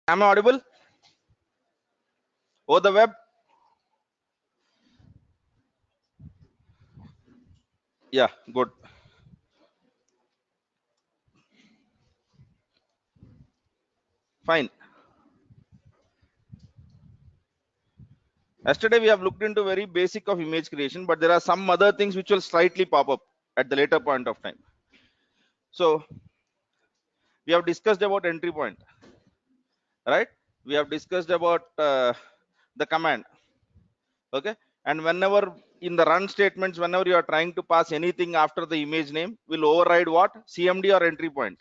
Am I audible? Over the web? Yeah, good. Fine. Yesterday we have looked into very basic of image creation, but there are some other things which will slightly pop up at the later point of time. So we have discussed about entry point, right? We have discussed about the command, okay? And whenever in the run statements, whenever you are trying to pass anything after the image name, will override what? CMD or entry point?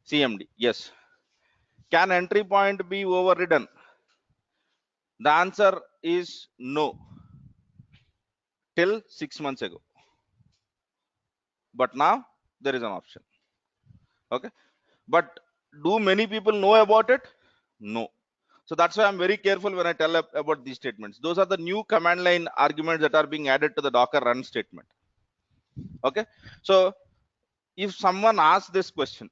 CMD, yes. Can entry point be overridden? The answer is no, till 6 months ago. But now there is an option, okay? But do many people know about it? No. So that's why I'm very careful when I tell about these statements. Those are the new command line arguments that are being added to the Docker run statement, okay? So if someone asks this question,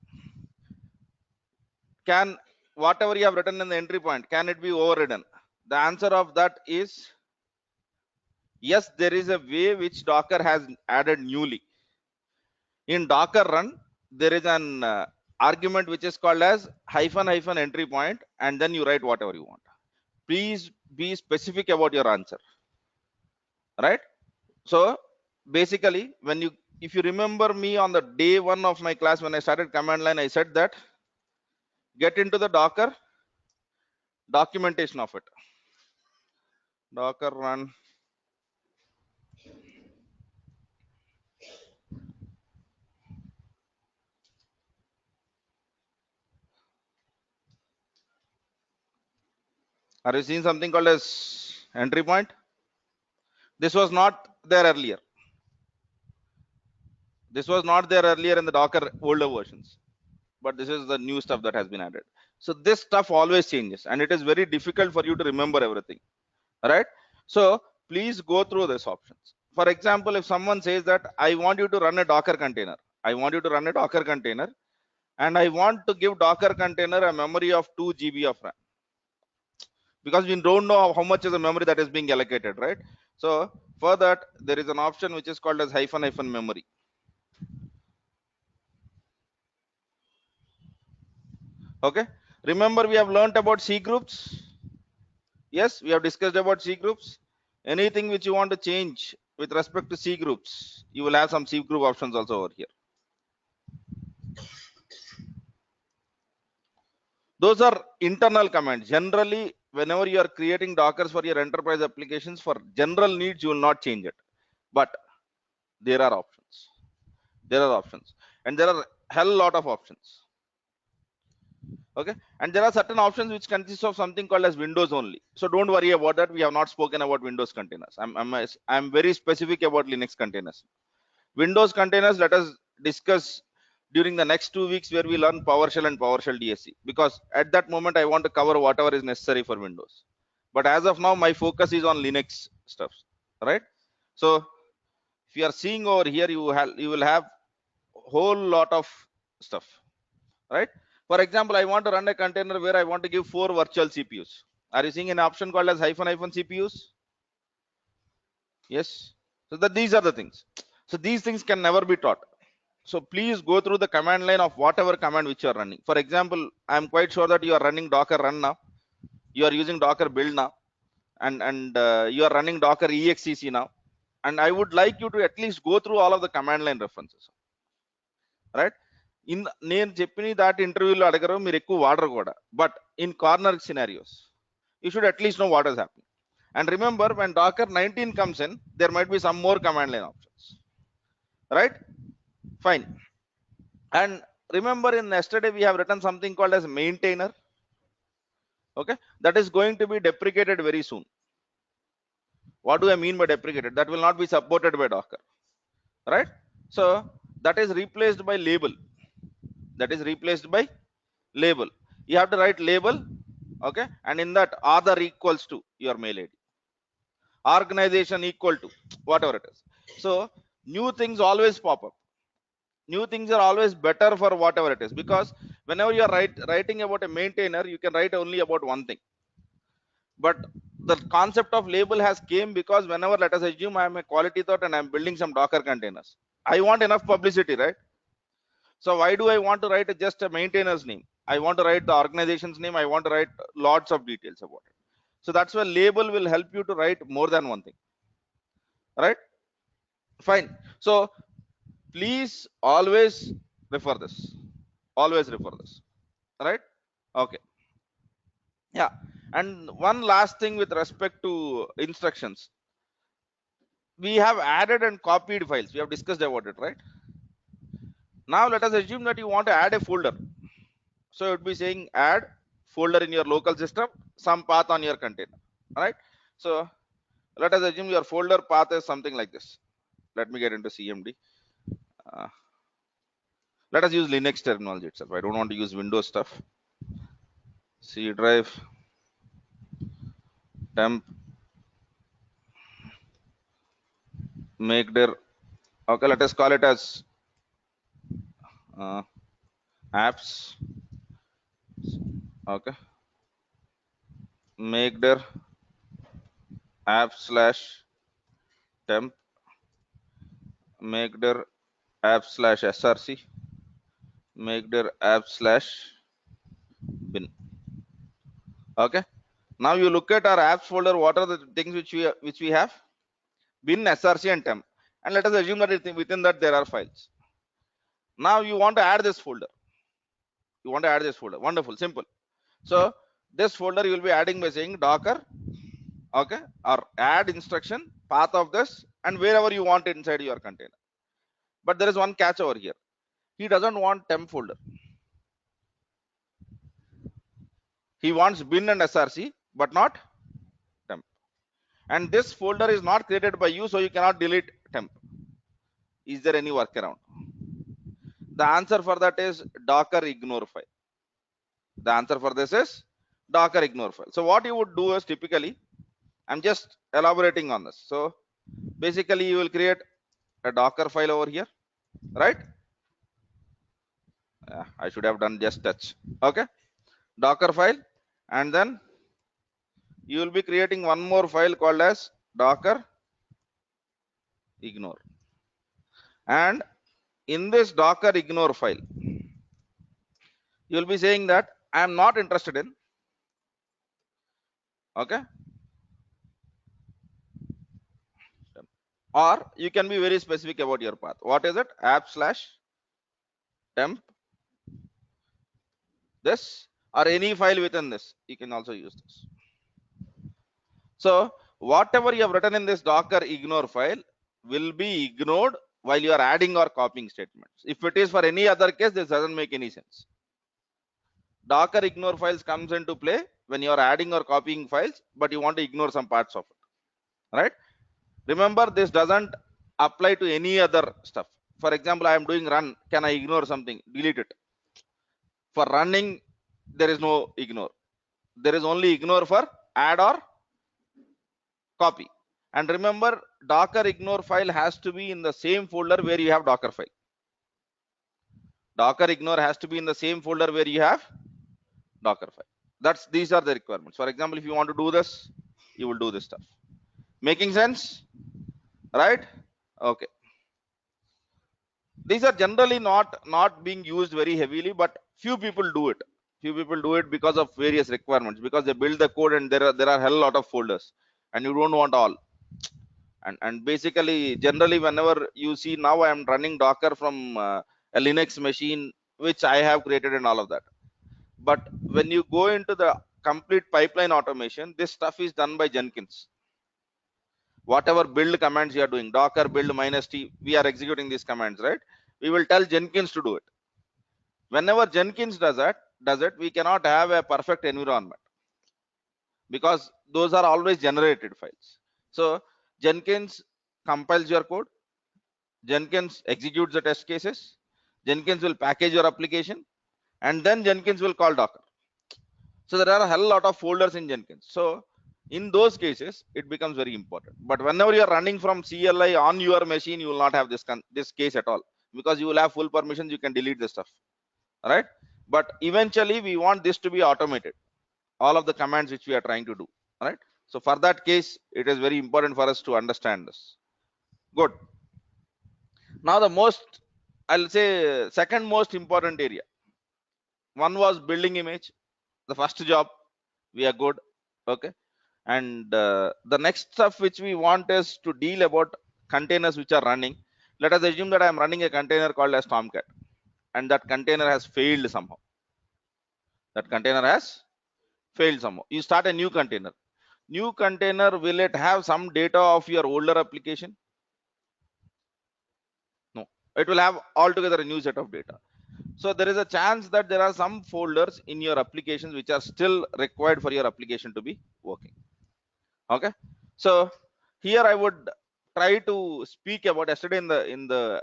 can whatever you have written in the entry point, can it be overridden? The answer of that is yes. There is a way which Docker has added newly. In Docker run, there is an argument which is called as hyphen hyphen entry point, and then you write whatever you want. Please be specific about your answer, right? So basically, when you, if you remember me on the day one of my class when I started command line, I said that get into the Docker documentation of it. Docker run. Are you seeing something called as entry point? This was not there earlier. This was not there earlier in the Docker older versions, but this is the new stuff that has been added. So this stuff always changes, and it is very difficult for you to remember everything, right? So please go through these options. For example, if someone says that I want you to run a Docker container, I want you to run a Docker container, and I want to give Docker container a memory of 2 GB of RAM, because we don't know how much is the memory that is being allocated, right? So for that, there is an option which is called as hyphen hyphen memory. Okay, remember we have learned about C groups. Yes, we have discussed about C groups. Anything which you want to change with respect to C groups, you will have some C group options also over here. Those are internal commands. Generally, whenever you are creating Dockers for your enterprise applications for general needs, you will not change it. But there are options. There are options, and there are hell lot of options. Okay, and there are certain options which consist of something called as Windows only. So don't worry about that. We have not spoken about Windows containers. I'm very specific about Linux containers. Windows containers, let us discuss during the next 2 weeks where we learn PowerShell and PowerShell DSC, because at that moment I want to cover whatever is necessary for Windows. But as of now, my focus is on Linux stuff, right? So if you are seeing over here, you will have whole lot of stuff, right? For example, I want to run a container where I want to give 4 virtual CPUs. Are you seeing an option called as hyphen hyphen CPUs? Yes. So that these are the things. So these things can never be taught. So please go through the command line of whatever command which you are running. For example, I'm quite sure that you are running Docker run now. You are using Docker build now, and you are running Docker execc now. And I would like you to at least go through all of the command line references, right? In నేను చెప్పిన that interview లో అడగరు, మీరు ఎక్కువ వాడరు కూడా. But in corner scenarios, you should at least know what is happening. And remember, when Docker 19 comes in, there might be some more command line options, right? Fine. And remember, in yesterday we have written something called as maintainer. Okay, that is going to be deprecated very soon. What do I mean by deprecated? That will not be supported by Docker, right? So that is replaced by label. That is replaced by label. You have to write label, okay, and in that other equals to your mail ID, organization equal to whatever it is. So new things always pop up. New things are always better for whatever it is, because whenever you are writing about a maintainer, you can write only about one thing. But the concept of label has came because whenever, let us assume I am a quality thought and I'm building some Docker containers, I want enough publicity, right? So why do I want to write just a maintainer's name? I want to write the organization's name. I want to write lots of details about it. So that's why label will help you to write more than one thing, right? Fine. So please always refer this. Always refer this, right? Okay. Yeah. And one last thing with respect to instructions, we have added and copied files. We have discussed about it, right? Now let us assume that you want to add a folder. So it would be saying add folder in your local system, some path on your container. All right. So let us assume your folder path is something like this. Let me get into CMD. Uh, let us use Linux terminology itself. I don't want to use Windows stuff. C drive temp make dir. Okay, let us call it as apps. Okay, make dir app slash temp make dir app slash src make dir app slash bin. Okay, now you look at our apps folder. What are the things which we have? Bin, src and temp, and let us assume that within that there are files. Now you want to add this folder. Wonderful, simple. So this folder you will be adding by saying docker, okay, or add instruction path of this and wherever you want it inside your container. But there is one catch over here. He doesn't want temp folder. He wants bin and src, but not temp. And this folder is not created by you, so you cannot delete temp. Is there any workaround? The answer for that is docker ignore file. The answer for this is docker ignore file. So what you would do is, typically, I'm just elaborating on this. So basically you will create a docker file over here, right? I should have done just touch. Okay, docker file, and then you will be creating one more file called as docker ignore. And in this docker ignore file, you will be saying that I am not interested in, okay, or you can be very specific about your path. What is it? App slash temp this, or any file within this. You can also use this. So whatever you have written in this docker ignore file will be ignored while you are adding or copying statements. If it is for any other case, this doesn't make any sense. Docker ignore files comes into play when you are adding or copying files, but you want to ignore some parts of it, right? Remember, this doesn't apply to any other stuff. For example, I am doing run. Can I ignore something? Delete it. For running, there is no ignore. There is only ignore for add or copy. And remember, docker ignore file has to be in the same folder where you have docker file. Docker ignore has to be in the same folder where you have docker file. These are the requirements. For example, if you want to do this, you will do this stuff. Making sense, right? Okay, these are generally not being used very heavily, but few people do it. Because of various requirements, because they build the code and there are hell lot of folders and you don't want all. And basically, generally, whenever you see, now I am running docker from a Linux machine which I have created and all of that. But when you go into the complete pipeline automation, this stuff is done by Jenkins. Whatever build commands you are doing, docker build -t, we are executing these commands, right? We will tell Jenkins to do it. Whenever Jenkins does it, we cannot have a perfect environment, because those are always generated files. So Jenkins compiles your code, Jenkins executes the test cases, Jenkins will package your application, and then Jenkins will call docker. So there are a hell lot of folders in Jenkins. So in those cases, it becomes very important. But whenever you are running from CLI on your machine, you will not have this case at all. because you will have full permissions, you can delete the stuff, right? But eventually we want this to be automated, all of the commands which we are trying to do, right? So for that case, it is very important for us to understand this. Good. Now the most, I'll say, second most important area. One was building image, the first job, we are good, okay? And the next stuff which we want is to deal about containers which are running. Let us assume that I am running a container called as Tomcat, and that container has failed somehow. That container has failed somehow. You start a new container. New container, will it have some data of your older application? No, it will have altogether a new set of data. So there is a chance that there are some folders in your applications which are still required for your application to be working. Okay, so here I would try to speak about, yesterday in the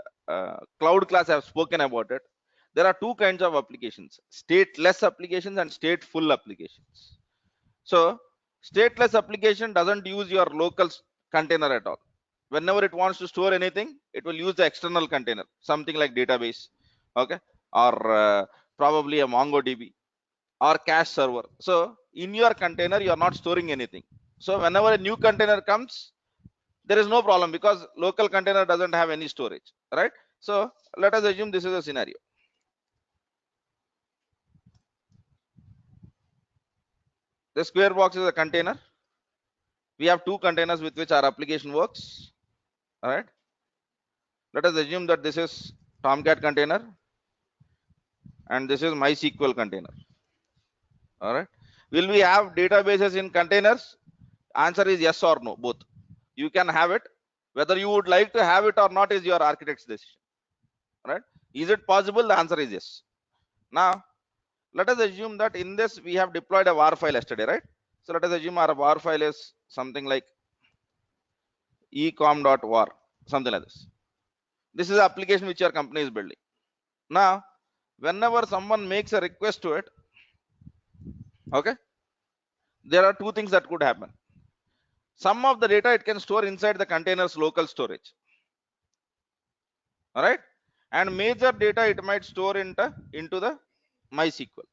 cloud class I have spoken about it. There are two kinds of applications: stateless applications and stateful applications. So stateless application doesn't use your local container at all. Whenever it wants to store anything, it will use the external container, something like database, okay, or probably a MongoDB or cache server. So in your container, you are not storing anything. So whenever a new container comes, there is no problem because local container doesn't have any storage, right? So let us assume this is a scenario. The square box is a container. We have two containers with which our application works. All right. Let us assume that this is Tomcat container and this is MySQL container. All right. Will we have databases in containers? Answer is yes or no, both. You can have it. Whether you would like to have it or not is your architect's decision. Right? Is it possible? The answer is yes. Now, let us assume that in this we have deployed a var file yesterday, right? So let us assume our var file is something like ecom.var, something like this. This is the application which your company is building. Now, whenever someone makes a request to it, okay, there are two things that could happen. Some of the data it can store inside the container's local storage. All right, and major data it might store into the MySQL.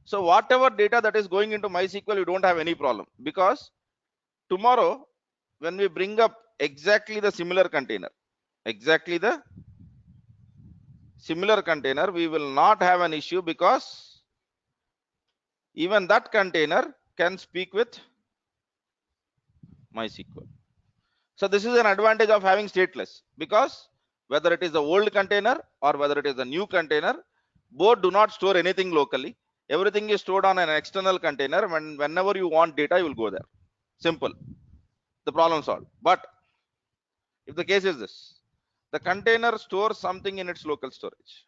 So whatever data that is going into MySQL, you don't have any problem, because tomorrow when we bring up exactly the similar container, we will not have an issue, because even that container can speak with MySQL. So this is an advantage of having stateless, because whether it is the old container or whether it is a new container, both do not store anything locally. Everything is stored on an external container. Whenever you want data, you will go there. Simple. The problem solved. But if the case is this, the container stores something in its local storage.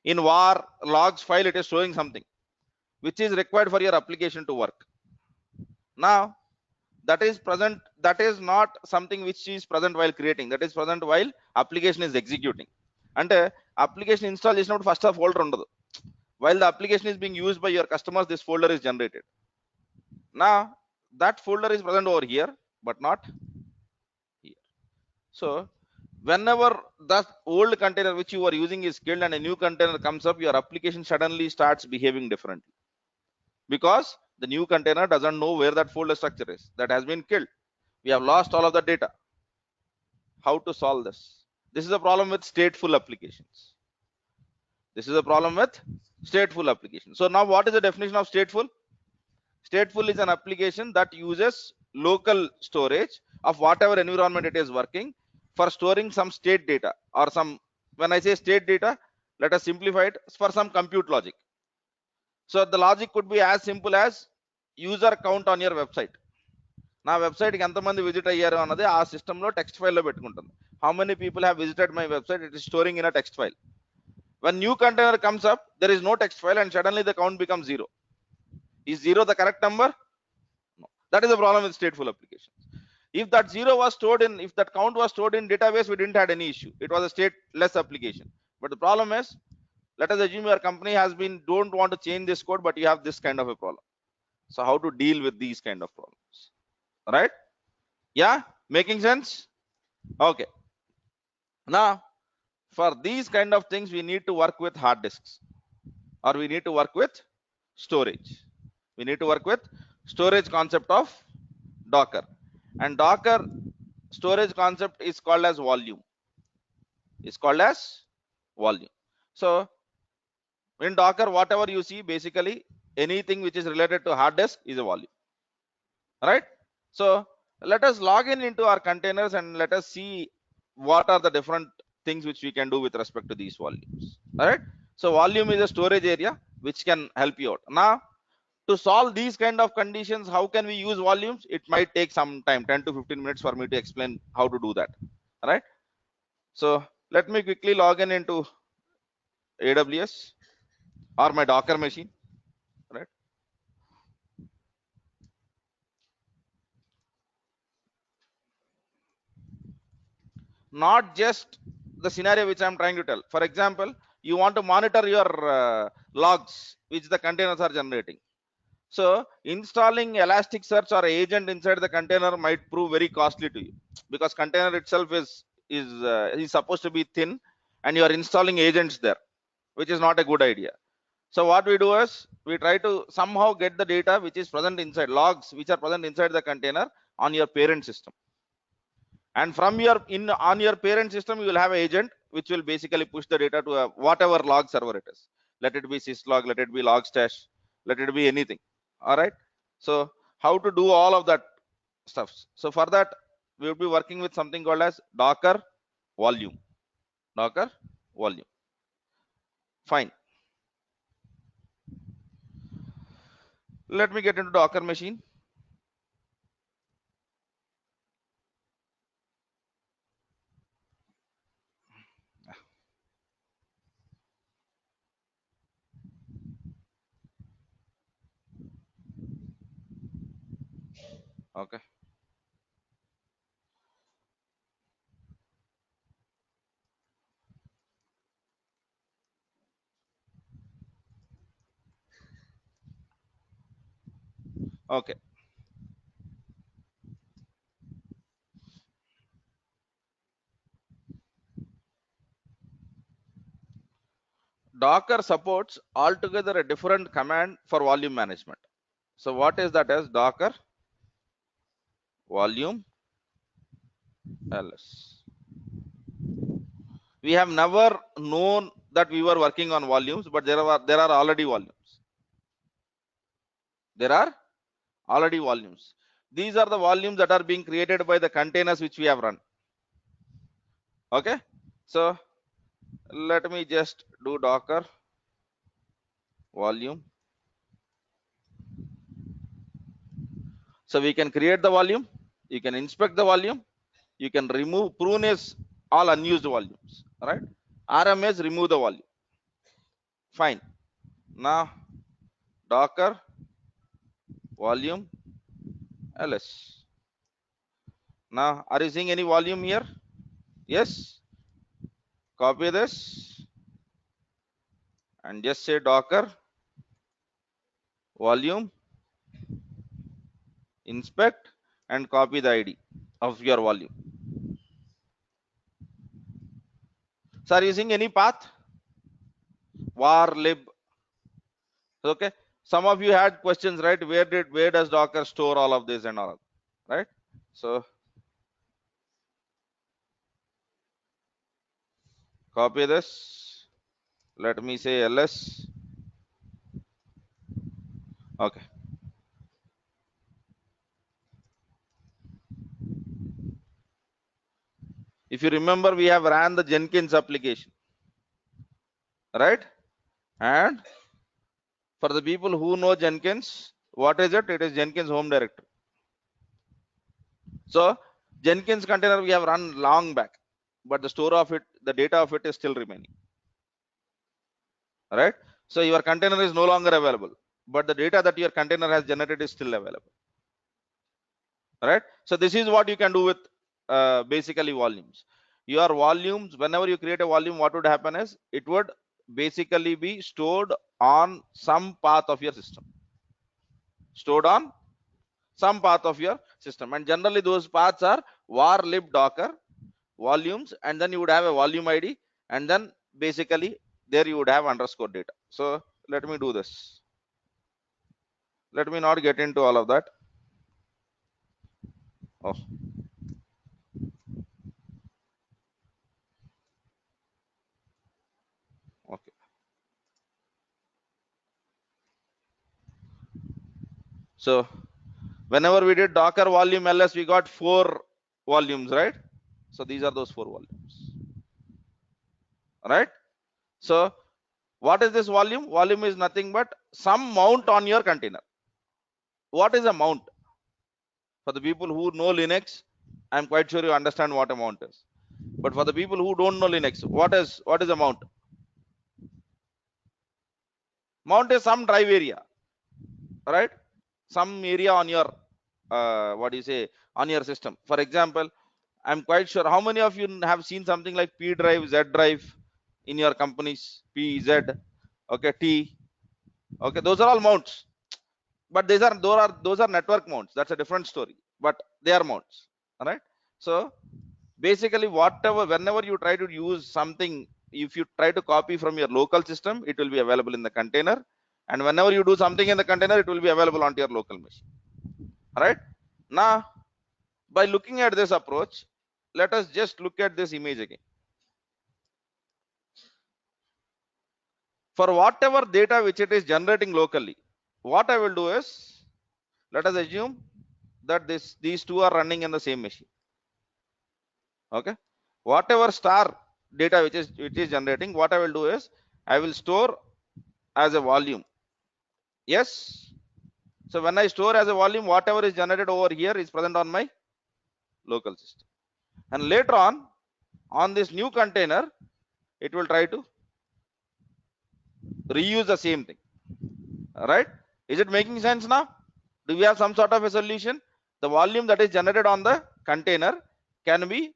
In var logs file, it is showing something which is required for your application to work. Now, that is present, that is not something which is present while creating, that is present while application is executing. And application install chesinapudu first a folder undadu. While the application is being used by your customers, this folder is generated. Now that folder is present over here, but not here. So whenever that old container which you are using is killed and a new container comes up, your application suddenly starts behaving differently, because the new container doesn't know where that folder structure is, that has been killed. We have lost all of the data. How to solve this? This is a problem with stateful applications. This is a problem with stateful applications. So now what is the definition of stateful? Stateful is an application that uses local storage of whatever environment it is working for storing some state data, or some, when I say state data, let us simplify it, for some compute logic. So the logic could be as simple as user count on your website. నా website కి ఎంతమంది visit అయ్యారు అన్నది ఆ system లో text file లో పెట్టుకుంటుంది. How many people have visited my website? It is storing in a text file. When new container comes up, there is no text file and suddenly the count becomes 0. Is 0 the correct number? No. That is the problem with stateful applications. If that 0 was stored in, if that count was stored in database, we didn't have any issue. It was a stateless application. But the problem is, let us assume your company has been, don't want to change this code, but you have this kind of a problem. So how to deal with these kind of problems? Right? Yeah, making sense? Okay. Now For these kind of things, we need to work with hard disks, or we need to work with storage. We need to work with storage concept of Docker. And Docker storage concept is called as volume. Is called as volume. So in Docker, whatever you see, basically anything which is related to hard disk is a volume. Right? So let us log in into our containers and let us see what are the different things which we can do with respect to these volumes. All right. So volume is a storage area which can help you out. Now, to solve these kind of conditions, how can we use volumes? It might take some time, 10 to 15 minutes for me to explain how to do that. All right. So let me quickly log in into AWS or my Docker machine. Right. Not just the scenario which I'm trying to tell. For example, you want to monitor your logs which the containers are generating. So installing Elasticsearch or agent inside the container might prove very costly to you, because container itself is supposed to be thin, and you are installing agents there, which is not a good idea. So what we do is we try to somehow get the data which is present inside logs which are present inside the container on your parent system. And from your on your parent system, you will have an agent which will basically push the data to a whatever log server it is. Let it be syslog, let it be logstash, let it be anything. All right. So how to do all of that stuff? So for that, we will be working with something called as Docker volume. Docker volume. Fine. Let me get into Docker machine. Okay. Okay. Docker supports altogether a different command for volume management. So what is that as Docker volume ls? We have never known that we were working on volumes, but there are already volumes. There are already volumes. These are the volumes that are being created by the containers which we have run. Okay. So let me just do Docker volume. So we can create the volume, you can inspect the volume, you can remove, prune is all unused volumes. All right. RM is remove the volume. Fine. Now Docker volume ls. Now are you seeing any volume here? Yes. Copy this and just say Docker volume inspect and copy the ID of your volume. So are you using any path? Var lib. Okay. Some of you had questions, right? Where does Docker store all of this and all of that, right? So copy this. Let me say ls. Okay. If you remember, we have ran the Jenkins application, right? And for the people who know Jenkins, what is it? It is Jenkins home directory. So Jenkins container we have run long back, but the store of it, the data of it is still remaining. Right? So your container is no longer available, but the data that your container has generated is still available. Right? So this is what you can do with basically volumes. Your volumes, whenever you create a volume, what would happen is it would basically be stored on some path of your system. Stored on some path of your system, and generally those paths are var lib docker volumes, and then you would have a volume ID, and then basically there you would have underscore data. So let me do this. Let me not get into all of that. Oh, okay. So whenever we did Docker volume ls, we got 4 volumes, right? So these are those 4 volumes, right? So what is this volume? Volume is nothing but some mount on your container. What is a mount? For the people who know Linux, I'm quite sure you understand what a mount is. But for the people who don't know Linux, what is a mount? Mount is some drive area, right? Some area on your what do you say, on your system. For example, I'm quite sure how many of you have seen something like P drive, Z drive in your companies, P, Z, okay, T, okay, those are all mounts. But those are network mounts. That's a different story. But they are mounts, all right? So basically, whenever you try to use something, if you try to copy from your local system, it will be available in the container. And whenever you do something in the container, it will be available onto your local machine. All right. Now, by looking at this approach, let us just look at this image again. For whatever data which it is generating locally, what I will do is, let us assume that these two are running in the same machine. Okay. Whatever star data which is generating, what I will do is I will store as a volume. Yes. So when I store as a volume, whatever is generated over here is present on my local system. And later on this new container, it will try to reuse the same thing. Right? Is it making sense now? Do we have some sort of a solution? The volume that is generated on the container can be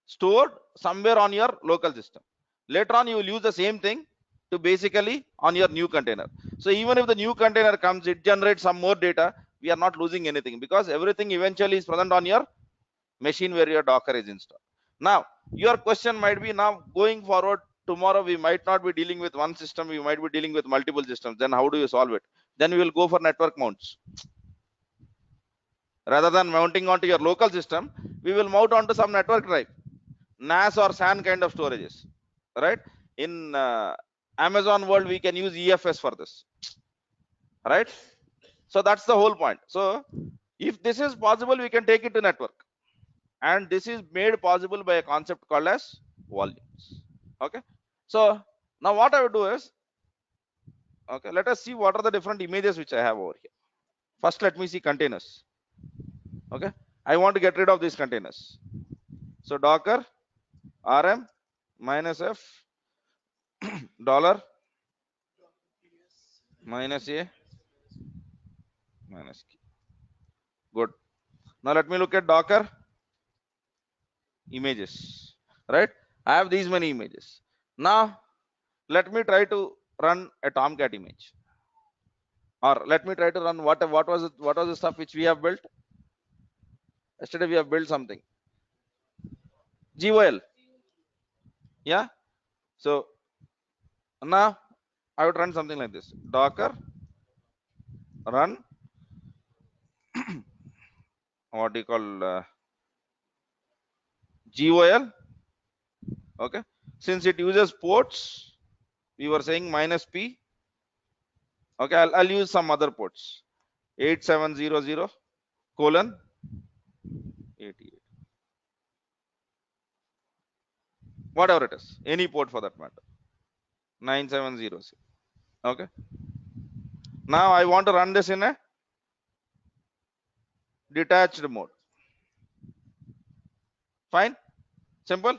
stored somewhere on your local system. Later on, you will use the same thing to basically on your new container. So even if the new container comes, it generates some more data, we are not losing anything because everything eventually is present on your machine where your Docker is installed. Now, your question might be, now going forward, tomorrow we might not be dealing with one system, we might be dealing with multiple systems. Then how do you solve it? Then we will go for network mounts. Rather than mounting onto your local system, we will mount onto some network drive, NAS or SAN kind of storages, right? In Amazon world, we can use EFS for this, right? So that's the whole point. So if this is possible, we can take it to network, and this is made possible by a concept called as volumes. Okay. So now what I would do is, okay, let us see what are the different images which I have over here. First, let me see containers. Okay, I want to get rid of these containers. So Docker rm -f dollar -a -k. Good. Now let me look at Docker images. Right? I have these many images. Now let me try to run a Tomcat image, or let me try to run what was the stuff which we have built yesterday. We have built something GOL. Yeah. So now I would run something like this: Docker run what do you call GOL. Okay. Since it uses ports, we were saying -p. Okay, I'll use some other ports. 8700 colon 88. Whatever it is, any port for that matter. 970. Okay. Now I want to run this in a detached mode. Fine. Simple.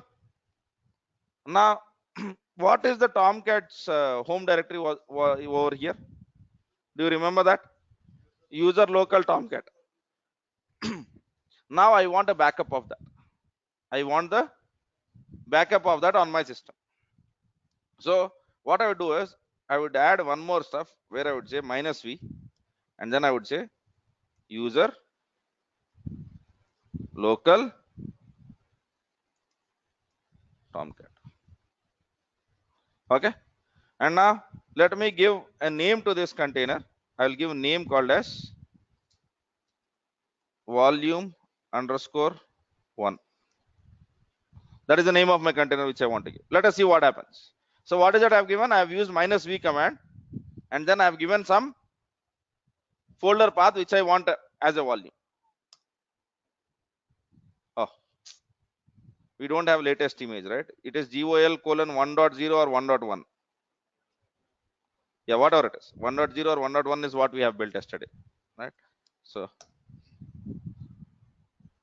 Now, what is the Tomcat's home directory over here? Do you remember that? User local Tomcat. Now I want a backup of that. I want the backup of that on my system. So what I would do is I would add one more stuff where I would say -v, and then I would say user local Tomcat. Okay. And now let me give a name to this container. I will give a name called as volume underscore 1. That is the name of my container which I want to give. Let us see what happens. So what is that I have given? I have used -v command, and then I have given some folder path which I want as a volume. Oh, we don't have latest image, right? It is GOL:1.0 or 1.1. Yeah, whatever it is, 1.0 or 1.1 is what we have built yesterday, right? So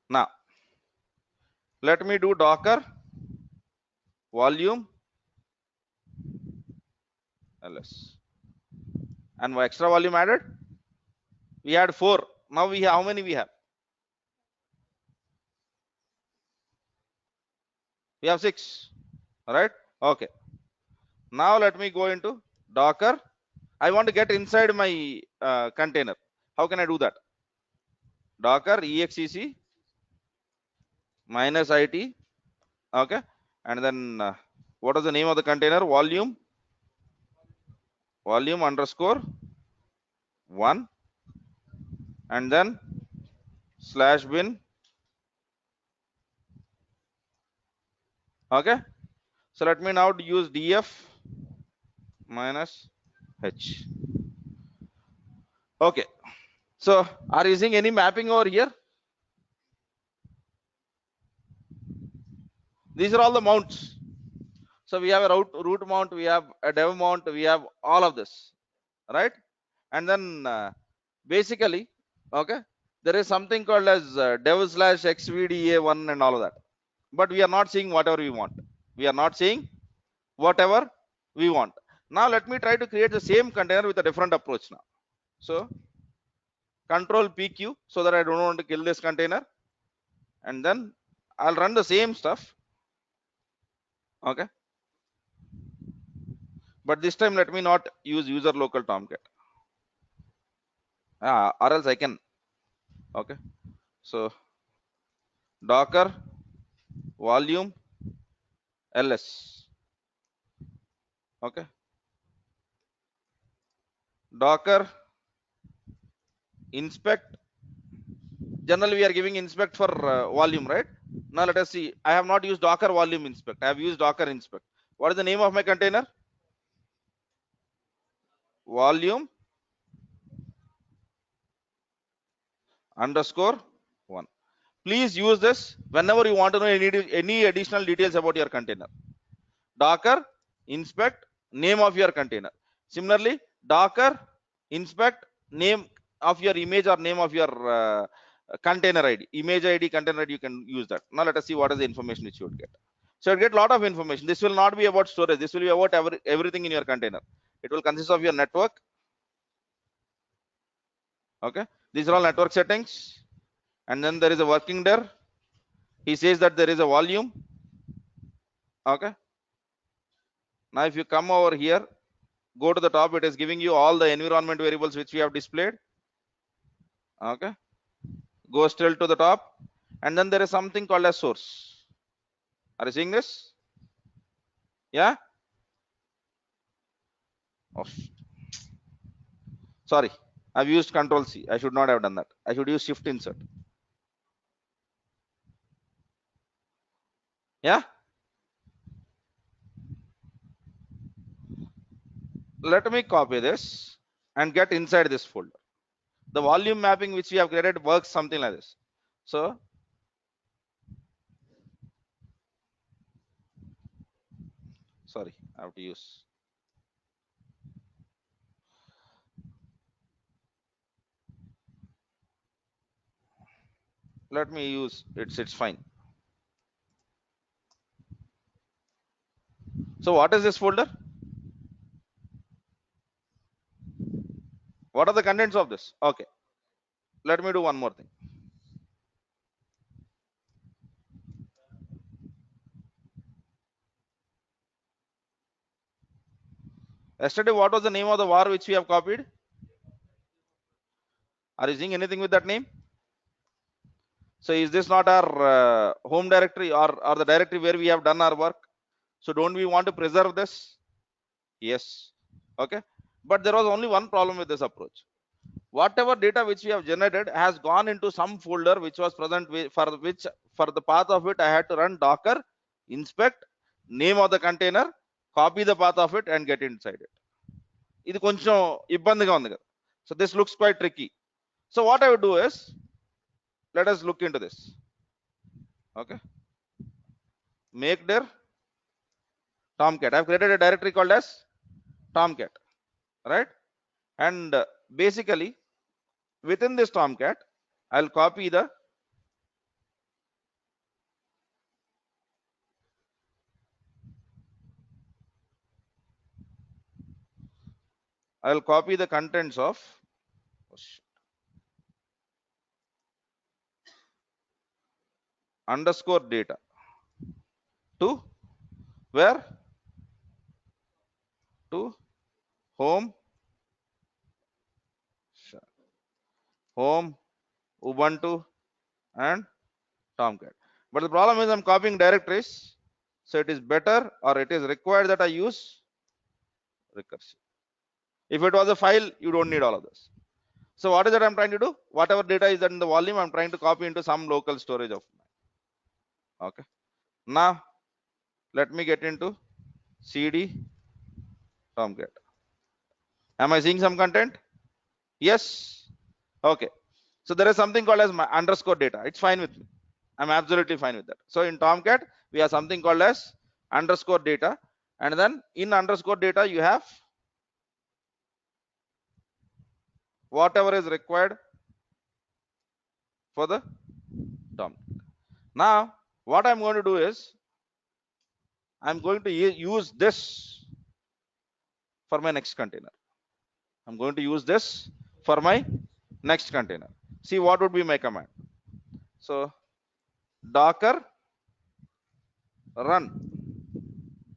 now let me do docker volume ls, and extra volume added. We had 4. Now we have, how many we have? We have 6, right? Okay. Now let me go into docker. I want to get inside my container. How can I do that? Docker exec -it. Okay. And then what is the name of the container? Volume underscore 1, and then /bin. Okay. So let me now use df -h. Okay. So are you using any mapping over here? These are all the mounts. So we have a root mount, we have a dev mount, we have all of this, right? And then basically, okay, there is something called as dev/xvda1 and all of that. But we are not seeing whatever we want. We are not seeing whatever we want. Now let me try to create the same container with a different approach now. So control PQ so that I don't want to kill this container, and then I'll run the same stuff. Okay. But this time let me not use user local tomcat. Or else I can. Okay. So docker volume ls. Okay. Docker inspect. Generally we are giving inspect for volume, right? Now let us see. I have not used docker volume inspect. I have used docker inspect. What is the name of my container? Volume underscore 1. Please use this whenever you want to know any additional details about your container. Docker inspect name of your container. Similarly, docker inspect name of your image or name of your container id, image id, container id. You can use that. Now let us see what is the information which you would get. So you get a lot of information. This will not be about storage. This will be about everything in your container. It will consist of your network. Okay, these are all network settings, and then there is a working dir. He says that there is a volume. Okay. Now if you come over here, go to the top, it is giving you all the environment variables which we have displayed. Okay. Go still to the top, and then there is something called as source. Are you seeing this? Yeah. Oh, sorry, I've used Control C. I should not have done that. I should use Shift Insert. Yeah. Let me copy this and get inside this folder. The volume mapping which we have created works something like this. So sorry, I have to use. Let me use it's fine. So what is this folder? What are the contents of this? Okay. Let me do one more thing. Yesterday, what was the name of the var which we have copied? Are you seeing anything with that name? So is this not our home directory or the directory where we have done our work? So don't we want to preserve this? Yes. Okay. But there was only one problem with this approach. Whatever data which we have generated has gone into some folder which was present for the path of it I had to run docker inspect name of the container, copy the path of it and get inside it. ఇది కొంచెం ఇబ్బందిగా ఉంది కదా. So this looks quite tricky. So what I would do is, let us look into this. Okay, make dir tomcat. I've created a directory called as tomcat, right? And basically within this tomcat I'll copy the contents of underscore data to where, to home Ubuntu and tomcat. But the problem is I'm copying directories, so it is better or it is required that I use recursive. If it was a file, you don't need all of this. So what is that I'm trying to do? Whatever data is in the volume, I'm trying to copy into some local storage of mine. Okay. Now let me get into cd tomcat. Am I seeing some content? Yes. Okay. So there is something called as my underscore data. It's fine with me. I'm absolutely fine with that. So in tomcat we have something called as underscore data, and then in underscore data you have whatever is required for the tomcat. Now what I'm going to do is I'm going to use this for my next container. I'm going to use this for my next container. See what would be my command. So docker run.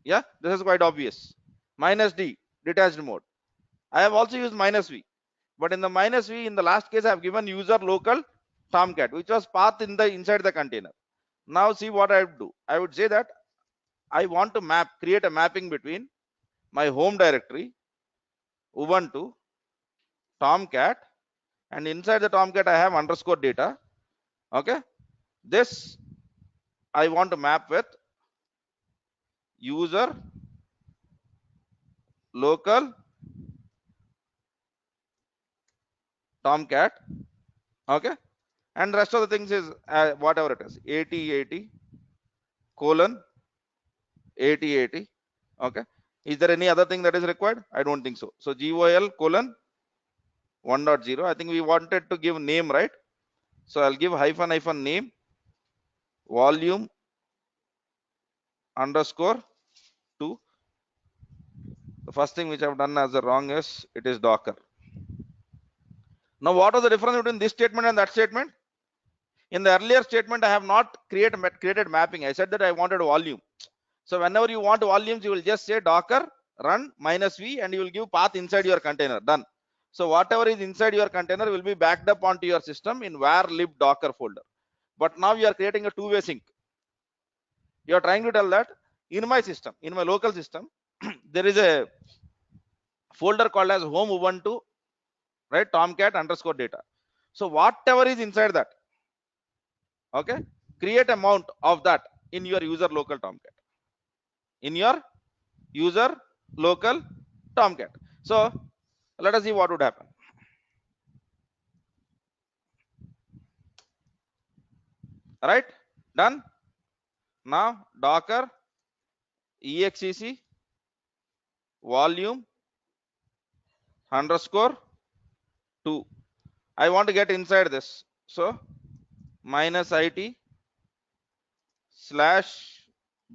Yeah, this is quite obvious. -d detached mode. I have also used -v, but in the -v in the last case I have given user local tomcat which was path in the inside the container. Now see what I would do. I would say that I want to create a mapping between my home directory Ubuntu tomcat, and inside the tomcat I have underscore data. Okay, this I want to map with user local tomcat. Okay, and rest of the things is whatever it is 8080 colon 8080. Okay, is there any other thing that is required? I don't think so. So gol colon 1.0. I think we wanted to give name, right? So I'll give hyphen name volume underscore 2. The first thing which I've done as a wrong is it is docker. Now what was the difference between this statement and that statement? In the earlier statement I have not created mapping. I said that I wanted volume. So whenever you want volumes, you will just say docker run -v and you will give path inside your container. Done. So whatever is inside your container will be backed up onto your system in var lib docker folder. But now you are creating a two-way sync. You are trying to tell that in my system, in my local system, there is a folder called as home Ubuntu, right? Tomcat underscore data. So whatever is inside that, okay, create a mount of that in your user local tomcat. In your user local tomcat. So let us see what would happen. All right, done. Now docker exec volume underscore 2. I want to get inside this. So -it slash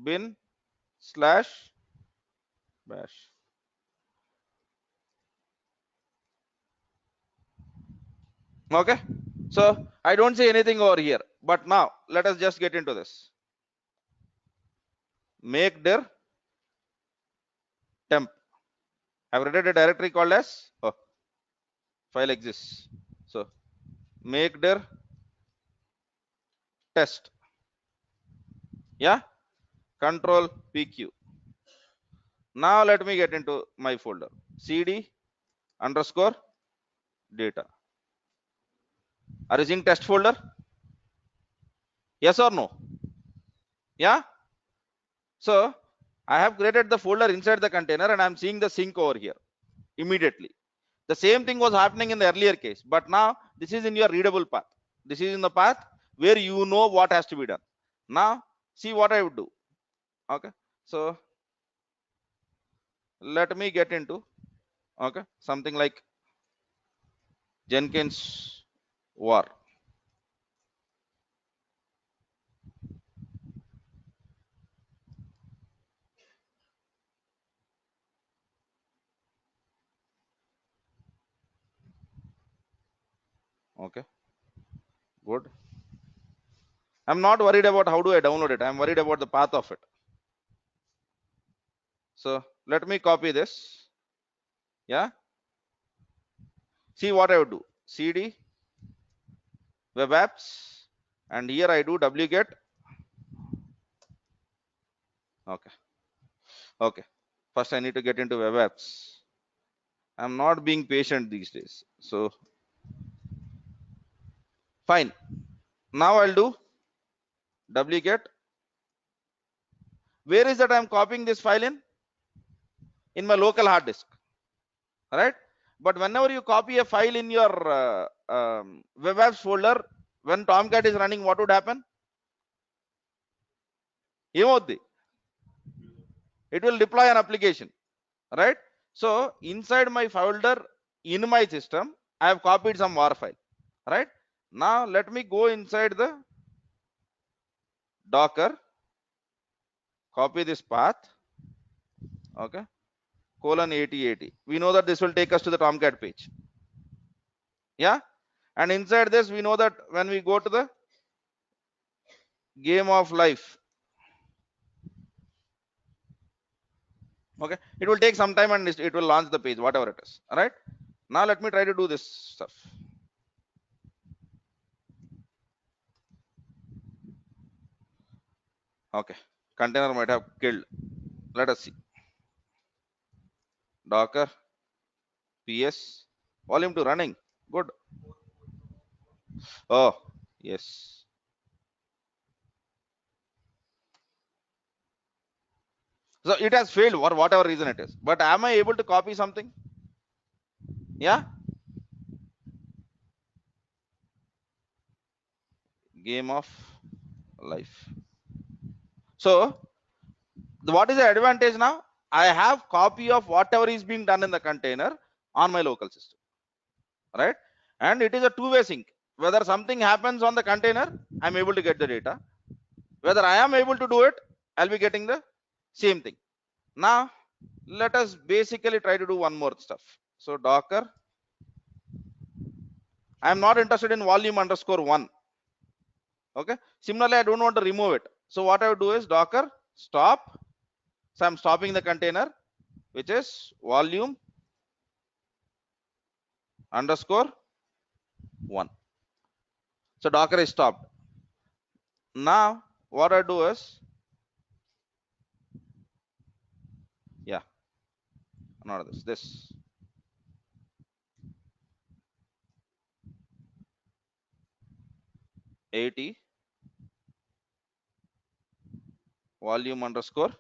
bin slash bash. Okay, so I don't see anything over here, but now let us just get into this. Make dir temp. I've created a directory called as file exists. So make dir test. Yeah, control pq. Now let me get into my folder, cd underscore data. Are you seeing test folder? Yes or no? Yeah. So I have created the folder inside the container and I'm seeing the sync over here immediately. The same thing was happening in the earlier case, but now this is in your readable path. This is in the path where you know what has to be done. Now see what I would do. Okay. So let me get into something like Jenkins var. Okay, good. I'm not worried about how do I download it. I'm worried about the path of it. So let me copy this. Yeah. See what I would do. cd web apps, and here I do wget. Okay. Okay. First I need to get into web apps. I'm not being patient these days. So fine. Now I'll do wget. Where is that I'm copying this file in? In my local hard disk. Right? But whenever you copy a file in your web apps folder, when Tomcat is running, what would happen? It will deploy an application, right? So inside my folder in my system, I have copied some var file, right? Now let me go inside the Docker, copy this path, okay, colon 8080. We know that this will take us to the Tomcat page. Yeah, and inside this we know that when we go to the game of life, okay, it will take some time and it will launch the page, whatever it is. All right, now let me try to do this stuff. Okay, container might have killed. Let us see. Docker ps volume to running. Good. Oh yes. So it has failed for whatever reason it is. But am I able to copy something? Yeah. Game of life. So what is the advantage now? I have copy of whatever is being done in the container on my local system, right? And it is a two-way sync. Whether something happens on the container, I'm able to get the data. Whether I am able to do it, I'll be getting the same thing. Now let us basically try to do one more stuff. So Docker, I'm not interested in volume underscore one. Okay. Similarly, I don't want to remove it. So what I would do is Docker stop. So I'm stopping the container, which is volume underscore one. So Docker is stopped. Now what I do is, yeah, not this 80 volume underscore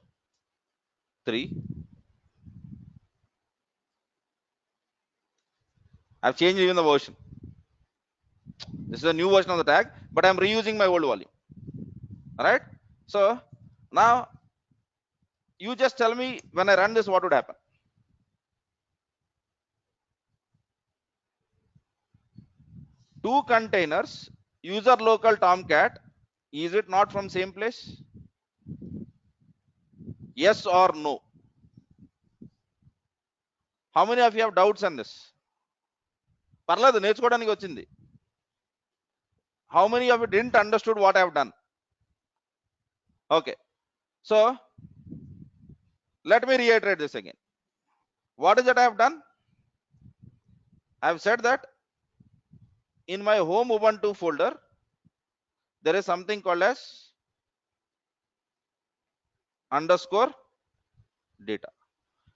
3. I've changed even the version. This is a new version of the tag, but I'm reusing my old volume. All right. So now you just tell me when I run this, what would happen? Two containers, user local Tomcat. Is it not from same place? Yes or no? How many of you have doubts on this? పర్లేదు నేర్చుకోవడానికి వచ్చింది. How many of you didn't understood what I have done? Okay, so let me reiterate this again. What is that I have done? I have said that in my home Ubuntu folder there is something called as underscore data.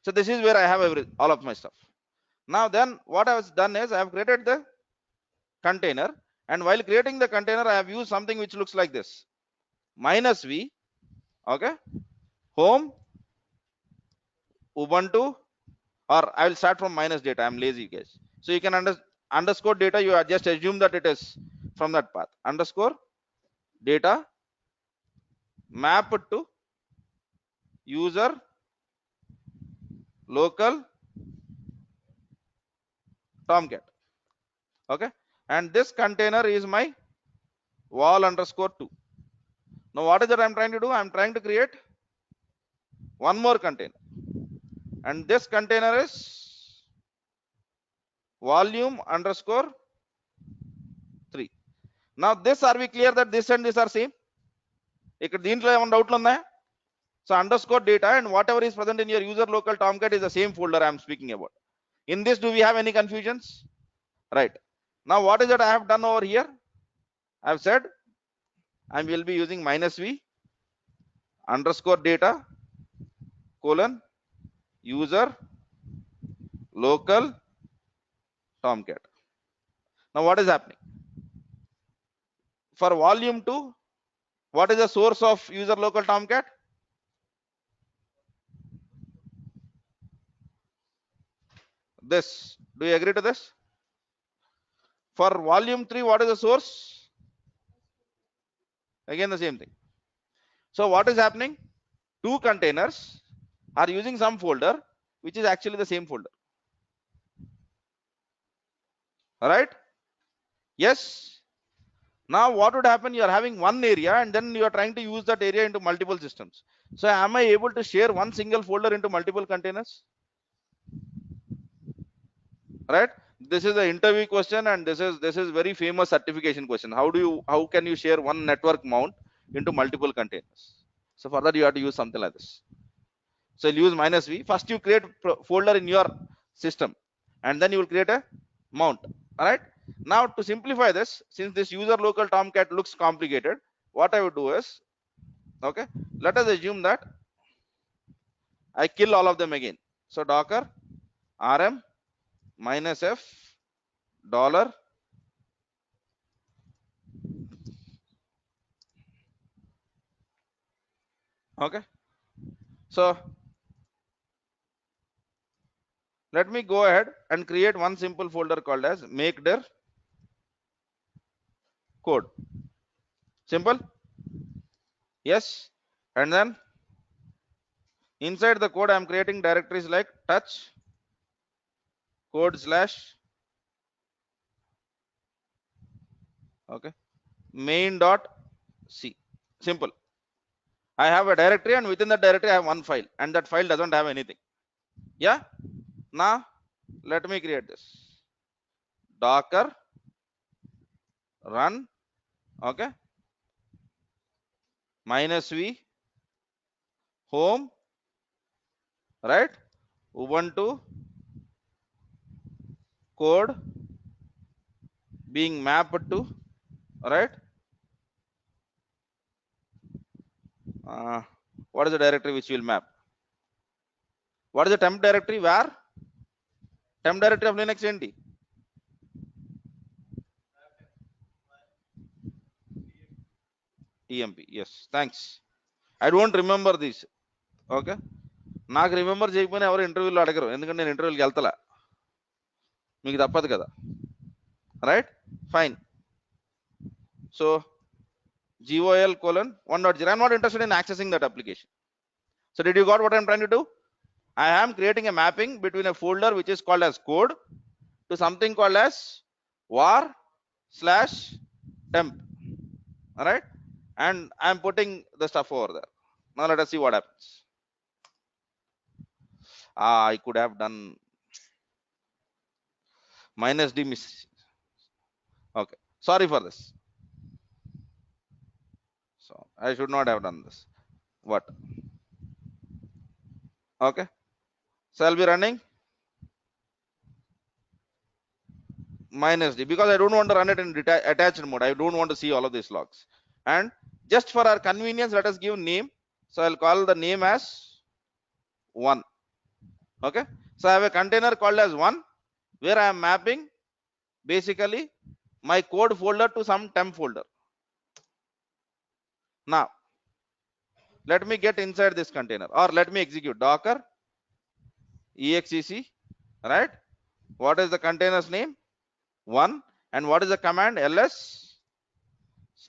So this is where I have all of my stuff. Now then what I have done is I have created the container, and while creating the container I have used something which looks like this: -v, okay, home, Ubuntu, or I will start from minus data. I'm lazy, guys. So you can underscore data. You just assume that it is from that path. Underscore data map to user local Tomcat. Okay, and this container is my wall underscore 2. Now what is that I'm trying to do? I'm trying to create one more container, and this container is volume underscore 3. Now this, are we clear that this and this are same? ఇక్కడ దీంట్లో ఏమైనా డౌట్లు ఉన్నాయా? So underscore data and whatever is present in your user local Tomcat is the same folder I am speaking about. In this, do we have any confusions? Right. Now what is that I have done over here? I have said I will be using -v underscore data colon user local Tomcat. Now what is happening? For volume 2, what is the source of user local Tomcat? This. Do you agree to this? For volume 3, what is the source? Again the same thing. So what is happening? Two containers are using some folder which is actually the same folder. All right? Yes. Now what would happen? You are having one area and then you are trying to use that area into multiple systems. So am I able to share one single folder into multiple containers? Right? This is the interview question, and this is very famous certification question. How can you share one network mount into multiple containers? So for that you have to use something like this. So you'll use -v. First you create folder in your system, and then you will create a mount. All right. Now to simplify this, since this user local Tomcat looks complicated, what I would do is, okay, let us assume that I kill all of them again. So docker rm -f $, okay. So let me go ahead and create one simple folder called as make dir code. Simple. Yes. And then inside the code I am creating directories like touch code / okay main.c. Simple. I have a directory, and within that directory I have one file, and that file doesn't have anything. Yeah. Now let me create this docker run, okay, -v home, right, Ubuntu code being mapped to, right, what is the directory which will map? What is the temp directory? Where temp directory of Linux enti? TMP. Yes, thanks. I don't remember this. Okay. నాకు remember చేయకపోయినా ఎవరు ఇంటర్వ్యూలో అడగరు, ఎందుకంటే నేను ఇంటర్వ్యూకి వెళ్తలా, మీకు తప్పదు కదా. Right, fine. So GOL:1.0. I'm not interested in accessing that application. So did you got what I'm trying to do? I am creating a mapping between a folder which is called as code to something called as var/temp. All right, and I'm putting the stuff over there. Now let us see what happens. I could have done -d miss. Okay, sorry for this. So I should not have done this. What? Okay, so I'll be running -d because I don't want to run it in attached mode. I don't want to see all of these logs. And just for our convenience, let us give name. So I'll call the name as 1. Okay, so I have a container called as one, where I am mapping basically my code folder to some temp folder. Now let me get inside this container, or let me execute docker exec, right? What is the container's name? One. And what is the command? ls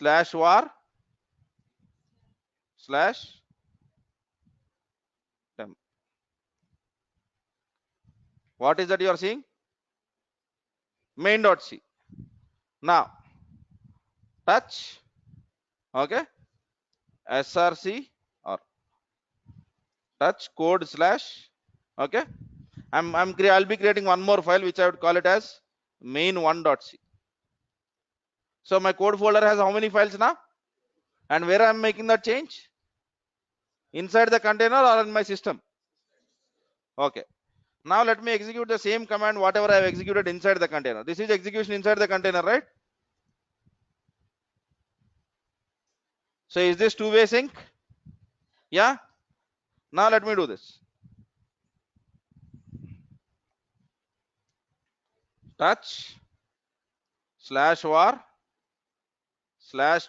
/var slash temp. What is that you are seeing? Main.c. Now touch, okay, src or touch code slash, okay. I'll be creating one more file which I would call it as main1.c. So my code folder has how many files now? And where I'm making that change? Inside the container or in my system? Okay. Now let me execute the same command whatever I have executed inside the container. This is execution inside the container, right? So is this two-way sync? Yeah. Now let me do this. Touch /var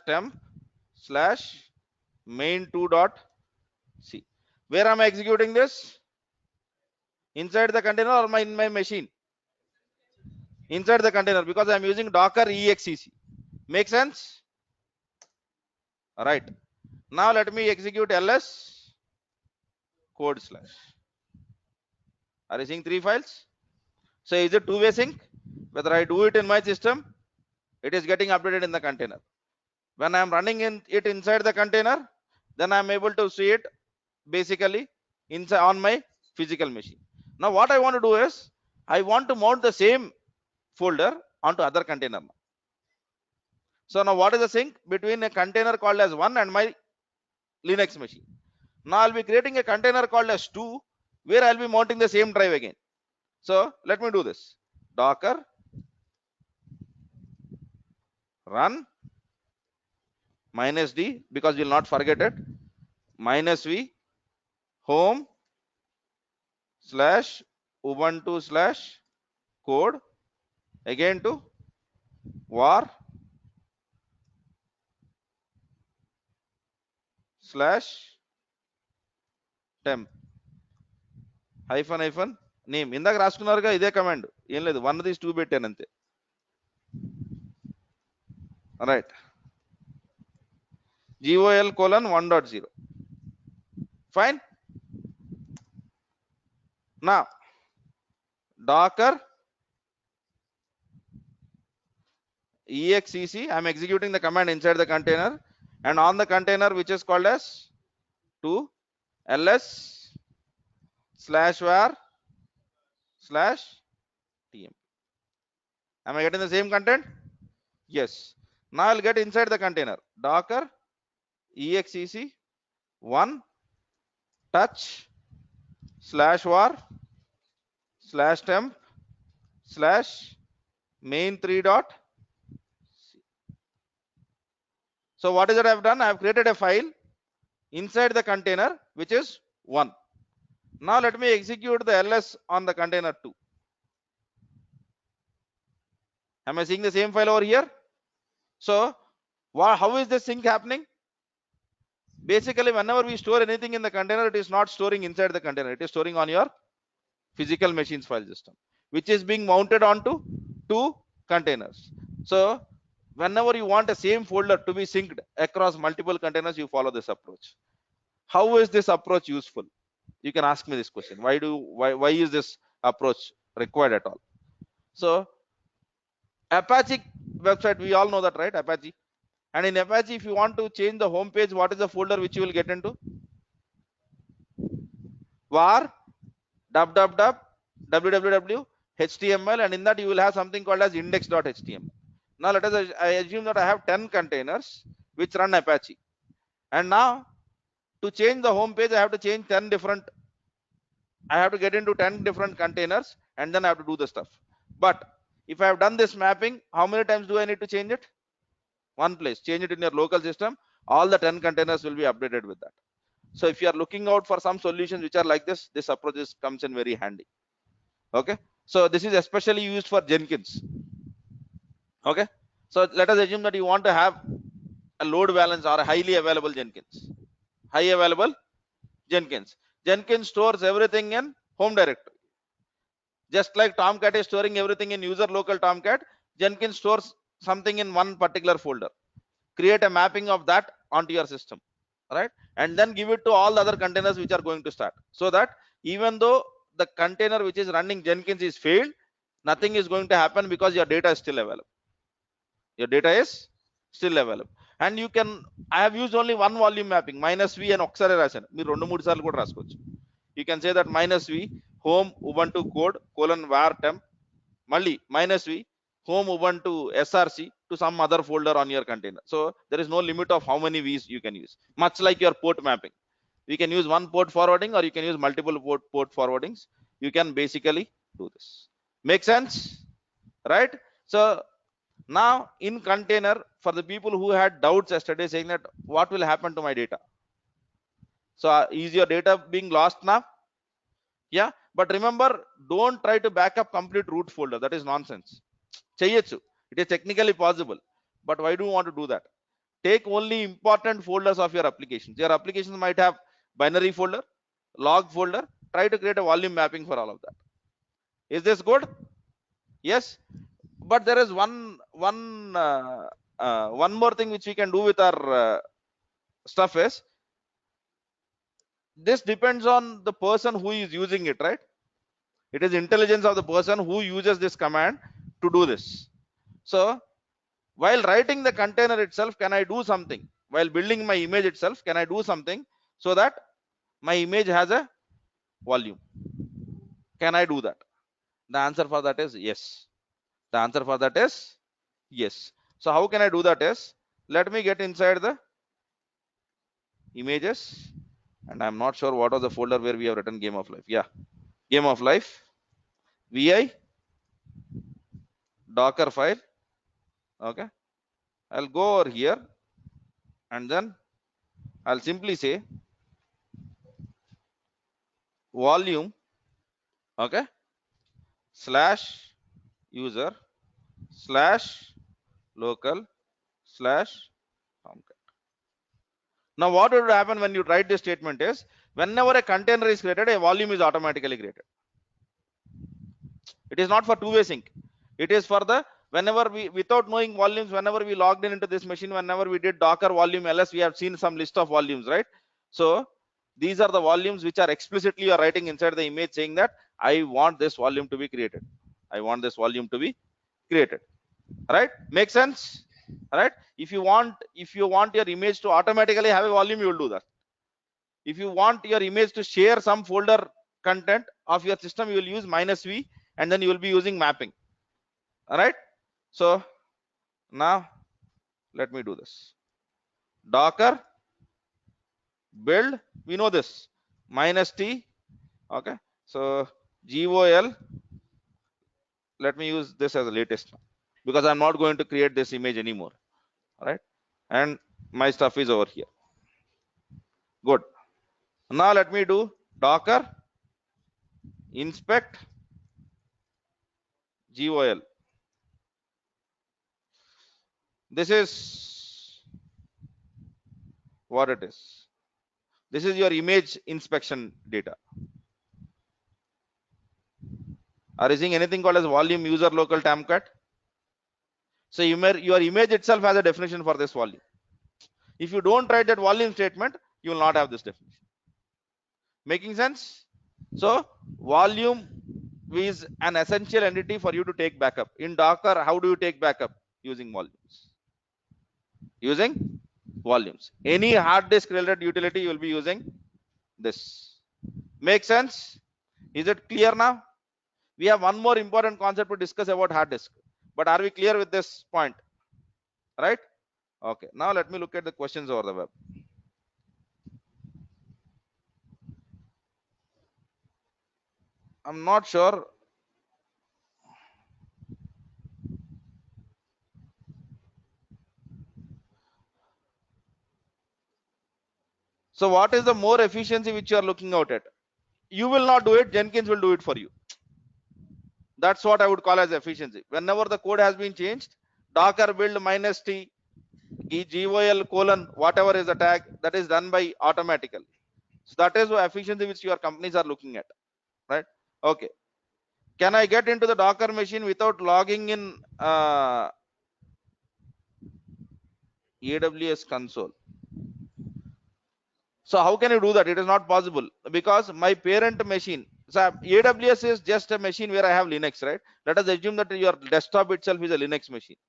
/temp /main2.c. Where am I executing this? Inside the container or in my machine? Inside the container, because I am using docker exec. Make sense? All right. Now let me execute ls code slash. Are you seeing three files? So is it two-way sync? Whether I do it in my system, it is getting updated in the container. When I am running it inside the container, then I am able to see it basically inside on my physical machine. Now what I want to do is, I want to mount the same folder onto other container. So now what is the sync between a container called as one and my Linux machine? Now I'll be creating a container called as two, where I'll be mounting the same drive again. So let me do this. Docker run -d, because we'll not forget it, -v home /ubuntu/code, again to var /temp -hyphen name. ఇందాక రాసుకున్నారుగా ఇదే command, ఏం లేదు, 1 తీసి 2 పెట్టాను అంతే. Right, gol:1.0. fine. Now docker exec, I'm executing the command inside the container, and on the container which is called as to ls /var /tmp. Am I getting the same content? Yes. Now I'll get inside the container docker exec 1 touch /var /temp /main3.c. So what is it I've done? I've created a file inside the container which is 1. Now let me execute the ls on the container 2. Am I seeing the same file over here? So how is this sync happening? Basically, whenever we store anything in the container, it is not storing inside the container, it is storing on your physical machine's file system, which is being mounted onto two containers. So whenever you want a same folder to be synced across multiple containers, you follow this approach. How is this approach useful? You can ask me this question. Why is this approach required at all? So Apache website, we all know that, right? Apache. And in Apache, if you want to change the home page, what is the folder which you will get into? var www html, and in that you will have something called as index.html. Now let us, I assume that I have 10 containers which run Apache, and now to change the home page, I have to change 10 different, I have to get into 10 different containers, and then I have to do the stuff. But if I have done this mapping, how many times do I need to change it? One place. Change it in your local system, all the 10 containers will be updated with that. So if you are looking out for some solutions which are like this approach comes in very handy. Okay, so this is especially used for Jenkins. Okay, so let us assume that you want to have a load balance or a highly available Jenkins. High available Jenkins. Jenkins stores everything in home directory. Just like Tomcat is storing everything in user local Tomcat, Jenkins stores something in one particular folder. Create a mapping of that onto your system, right? And then give it to all the other containers which are going to start. So that even though the container which is running Jenkins is failed, nothing is going to happen because your data is still available. Your data is still available. And you can, I have used only one volume mapping, -v and ఒకసారి రాశాను, మీరు 2-3 సార్లు కూడా రాసుకోవచ్చు. You can say that -v home ubuntu code :var temp మళ్ళీ -v home ubuntu src to some other folder on your container. So there is no limit of how many v's you can use, much like your port mapping. You can use one port forwarding or you can use multiple port forwardings. You can basically do this. Make sense, right? So now in container, for the people who had doubts yesterday saying that what will happen to my data, so is your data being lost now? Yeah, but remember, don't try to back up complete root folder. That is nonsense. Cheyochu, it is technically possible, but why do you want to do that? Take only important folders of your applications. Your applications might have binary folder, log folder. Try to create a volume mapping for all of that. Is this good? Yes, but there is one more thing which we can do with our stuff is, this depends on the person who is using it, right? It is intelligence of the person who uses this command to do this. So while writing the container itself, can I do something? While building my image itself, can I do something so that my image has a volume? Can I do that? The answer for that is yes. The answer for that is yes. So how can I do that is, let me get inside the images, and I'm not sure what was the folder where we have written game of life. Yeah, game of life, vi docker file. Okay, I'll go over here and then I'll simply say volume, okay, slash user slash local slash tomcat. Now what would happen when you write this statement is, whenever a container is created, a volume is automatically created. It is not for two-way sync. It is for the, whenever we, without knowing volumes, whenever we logged in into this machine, whenever we did docker volume ls, we have seen some list of volumes, right? So these are the volumes which are explicitly you are writing inside the image saying that I want this volume to be created. I want this volume to be created. Right? Make sense? Right? If you want your image to automatically have a volume, you will do that. If you want your image to share some folder content of your system, you will use -v and then you will be using mapping. All right, so now let me do this. Docker build, we know this, -t. Okay, so gol, let me use this as a latest now, because I'm not going to create this image anymore. All right, and my stuff is over here. Good. Now let me do docker inspect gol. This is what it is. This is your image inspection data. Are you seeing anything called as volume user local tomcat? So your image itself has a definition for this volume. If you don't write that volume statement, you will not have this definition. Making sense? So volume is an essential entity for you to take backup. In Docker, how do you take backup? Using volumes. Using volumes. Any hard disk related utility, you will be using this. Make sense? Is it clear now? We have one more important concept to discuss about hard disk. But are we clear with this point? Right? Okay. Now let me look at the questions over the web. I'm not sure. So what is the more efficiency which you are looking out at? You will not do it, Jenkins will do it for you. That's what I would call as efficiency. Whenever the code has been changed, docker build -t gol colon whatever is the tag, that is done by automatically. So that is the efficiency which your companies are looking at, right? Okay. Can I get into the Docker machine without logging in AWS console? So how can you do that? It is not possible because my parent machine. So AWS is just a machine where I have Linux, right? Let us assume that your desktop itself is a Linux machine,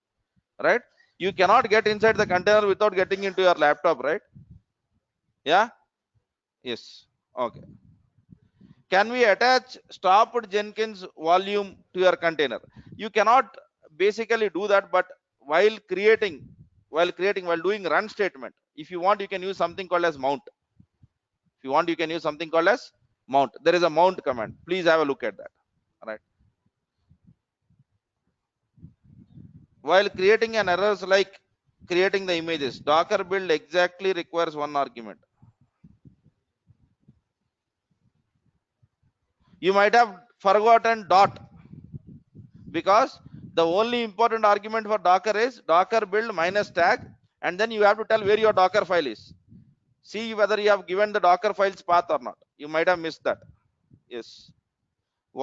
right? You cannot get inside the container without getting into your laptop, right? Yeah. Yes. Okay. Can we attach stopped Jenkins volume to your container? You cannot basically do that, but while doing run statement, if you want, you can use something called as mount. If you want, you can use something called as mount. There is a mount command. Please have a look at that. All right. While creating an errors like creating the images, Docker build exactly requires one argument. You might have forgotten dot, because the only important argument for Docker is Docker build -tag, and then you have to tell where your Docker file is. See whether you have given the Docker files path or not. You might have missed that. Yes.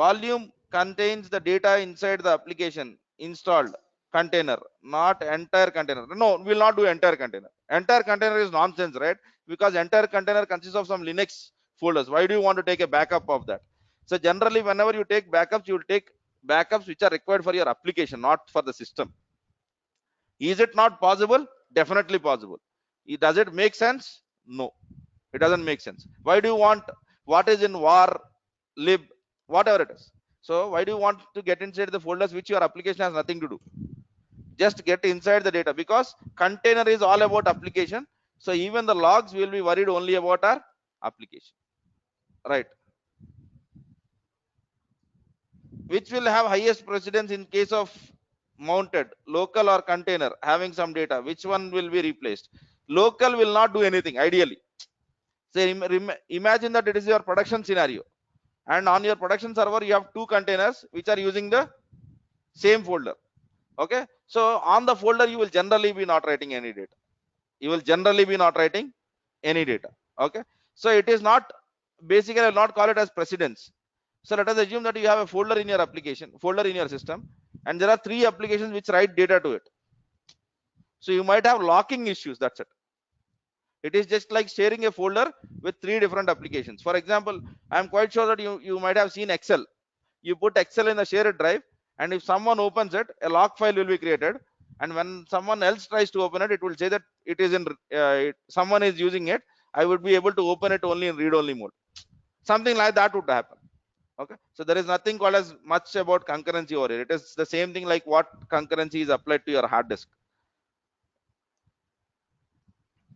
Volume contains the data inside the application installed container, not entire container. No, we will not do entire container. Entire container is nonsense, right? Because entire container consists of some Linux folders. Why do you want to take a backup of that? So generally, whenever you take backups, you will take backups which are required for your application, not for the system. Is it not possible? Definitely possible. Does it make sense? No, it doesn't make sense. Why do you want what is in var, lib, whatever it is? So why do you want to get inside the folders which your application has nothing to do? Just get inside the data, because container is all about application. So even the logs will be worried only about our application, right? Which will have highest precedence in case of mounted local or container having some data? Which one will be replaced? Local will not do anything ideally. Say imagine that it is your production scenario, and on your production server you have two containers which are using the same folder. Okay, so on the folder you will generally be not writing any data. You will generally be not writing any data. Okay, so it is not, basically I will not call it as precedence. So let us assume that you have a folder in your application, folder in your system, and there are three applications which write data to it. So you might have locking issues. That's it. It is just like sharing a folder with three different applications. For example, I am quite sure that you might have seen Excel. You put Excel in the shared drive, and if someone opens it, a lock file will be created, and when someone else tries to open it, it will say that it is in someone is using it. I would be able to open it only in read only mode. Something like that would happen. Okay, so there is nothing called as much about concurrency over here. It is the same thing like what concurrency is applied to your hard disk.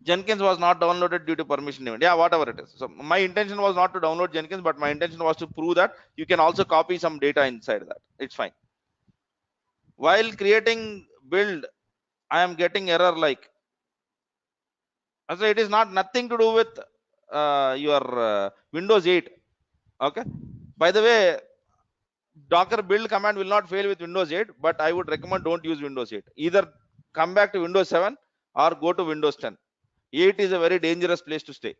Jenkins was not downloaded due to permission event. Yeah, whatever it is. So my intention was not to download Jenkins, but my intention was to prove that you can also copy some data inside that. It's fine. While creating build, I am getting error like. So it is not nothing to do with your Windows 8. Okay. By the way, Docker build command will not fail with Windows 8, but I would recommend don't use Windows 8. Either come back to Windows 7 or go to Windows 10. 8 is a very dangerous place to stay.